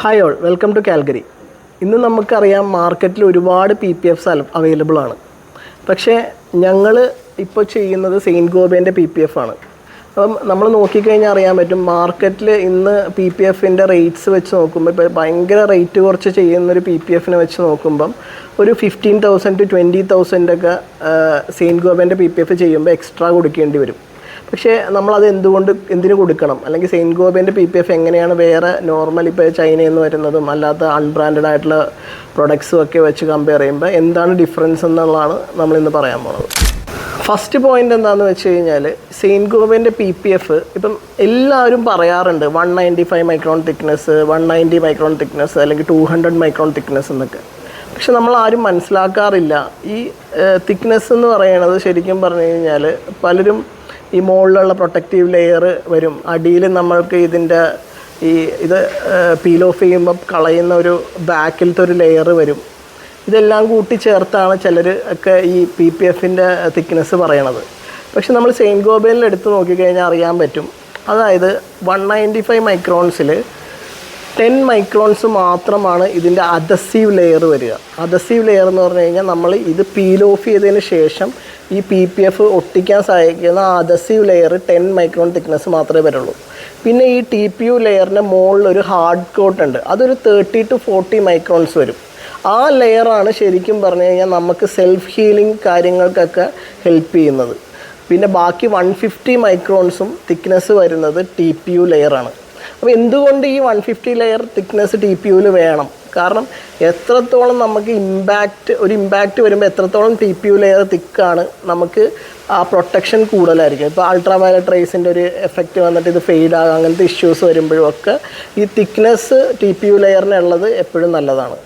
Hi all, welcome to Calgary. ഇന്ന് നമുക്കറിയാം മാർക്കറ്റിൽ ഒരുപാട് PPFs അവൈലബിൾ ആണ്. പക്ഷേ ഞങ്ങൾ ഇപ്പോൾ ചെയ്യുന്നത് സെയിൻറ്റ് ഗോബൈൻ്റെ PPF ആണ്. അപ്പം നമ്മൾ നോക്കിക്കഴിഞ്ഞാൽ അറിയാൻ പറ്റും, മാർക്കറ്റിൽ ഇന്ന് PPFൻ്റെ റേറ്റ്സ് വെച്ച് നോക്കുമ്പോൾ ഇപ്പോൾ ഭയങ്കര റേറ്റ് കുറച്ച് ചെയ്യുന്നൊരു PPFനെ വെച്ച് നോക്കുമ്പം ഒരു 15,000 to 20,000 ഒക്കെ സെയിൻറ്റ് ഗോബൈൻ്റെ PPF ചെയ്യുമ്പോൾ എക്സ്ട്രാ കൊടുക്കേണ്ടി വരും. പക്ഷേ നമ്മളത് എന്തിനു കൊടുക്കണം, അല്ലെങ്കിൽ സെയിൻറ്റ് ഗോബൈൻ്റെ PPF എങ്ങനെയാണ് വേറെ നോർമൽ ഇപ്പോൾ ചൈനയിൽ നിന്ന് വരുന്നതും അല്ലാത്ത അൺബ്രാൻഡഡ് ആയിട്ടുള്ള പ്രൊഡക്ട്സും ഒക്കെ വെച്ച് കമ്പയർ ചെയ്യുമ്പോൾ എന്താണ് ഡിഫറൻസ് എന്നുള്ളതാണ് നമ്മളിന്ന് പറയാൻ പോകുന്നത്. ഫസ്റ്റ് പോയിൻ്റ് എന്താണെന്ന് വെച്ച് കഴിഞ്ഞാൽ, സെയിൻറ്റ് ഗോബൈൻ്റെ PPF ഇപ്പം എല്ലാവരും പറയാറുണ്ട് 195 മൈക്രോൺ തിക്നെസ്, 190 മൈക്രോൺ തിക്നെസ്, അല്ലെങ്കിൽ 200 മൈക്രോൺ തിക്നെസ് എന്നൊക്കെ. പക്ഷെ നമ്മളാരും മനസ്സിലാക്കാറില്ല ഈ തിക്നെസ് എന്ന് പറയുന്നത്. ശരിക്കും പറഞ്ഞു കഴിഞ്ഞാൽ പലരും ഈ മുകളിലുള്ള പ്രൊട്ടക്റ്റീവ് ലെയർ വരും, അടിയിൽ നമ്മൾക്ക് ഇത് പീൽ ഓഫ് ചെയ്യുമ്പോൾ കളയുന്ന ഒരു ബാക്കിലത്തെ ഒരു ലെയർ വരും. ഇതെല്ലാം കൂട്ടി ചേർത്താണ് ചിലർ ഒക്കെ ഈ PPFൻ്റെ തിക്നെസ് പറയണത്. പക്ഷെ നമ്മൾ സെയിൻറ്റ് ഗോബൈനിൽ എടുത്ത് നോക്കിക്കഴിഞ്ഞാൽ അറിയാൻ പറ്റും, അതായത് 195 മൈക്രോൺസിൽ 10 മൈക്രോൺസ് മാത്രമാണ് ഇതിൻ്റെ അദസീവ് ലെയർ വരിക. അദസീവ് ലെയർ എന്ന് പറഞ്ഞു കഴിഞ്ഞാൽ നമ്മൾ ഇത് പീൽ ഓഫ് ചെയ്തതിന് ശേഷം ഈ PPF ഒട്ടിക്കാൻ സഹായിക്കുന്ന അദസീവ് ലെയർ 10 മൈക്രോൺ തിക്നെസ് മാത്രമേ വരുള്ളൂ. പിന്നെ ഈ TPU ലെയറിൻ്റെ മുകളിൽ ഒരു ഹാർഡ് കോട്ട് ഉണ്ട്, അതൊരു 30 to 40 മൈക്രോൺസ് വരും. ആ ലെയറാണ് ശരിക്കും പറഞ്ഞു കഴിഞ്ഞാൽ നമുക്ക് സെൽഫ് ഹീലിംഗ് കാര്യങ്ങൾക്കൊക്കെ ഹെൽപ്പ് ചെയ്യുന്നത്. പിന്നെ ബാക്കി 150 മൈക്രോൺസും തിക്നെസ് വരുന്നത് TPU ലെയറാണ്. അപ്പോൾ എന്തുകൊണ്ട് ഈ 150 ലെയർ തിക്നെസ് TPUവിൽ വേണം? കാരണം എത്രത്തോളം നമുക്ക് ഇമ്പാക്റ്റ് വരുമ്പോൾ എത്രത്തോളം TPU ലെയർ തിക്കാണ്, നമുക്ക് ആ പ്രൊട്ടക്ഷൻ കൂടുതലായിരിക്കും. ഇപ്പോൾ അൾട്രാ വയലറ്റ് റേസിൻ്റെ ഒരു എഫക്റ്റ് വന്നിട്ട് ഇത് ഫെയ്ഡ് ആകുക, അങ്ങനത്തെ ഇഷ്യൂസ് വരുമ്പോഴും ഒക്കെ ഈ തിക്നെസ് TPU ലെയറിനുള്ളത് എപ്പോഴും നല്ലതാണ്.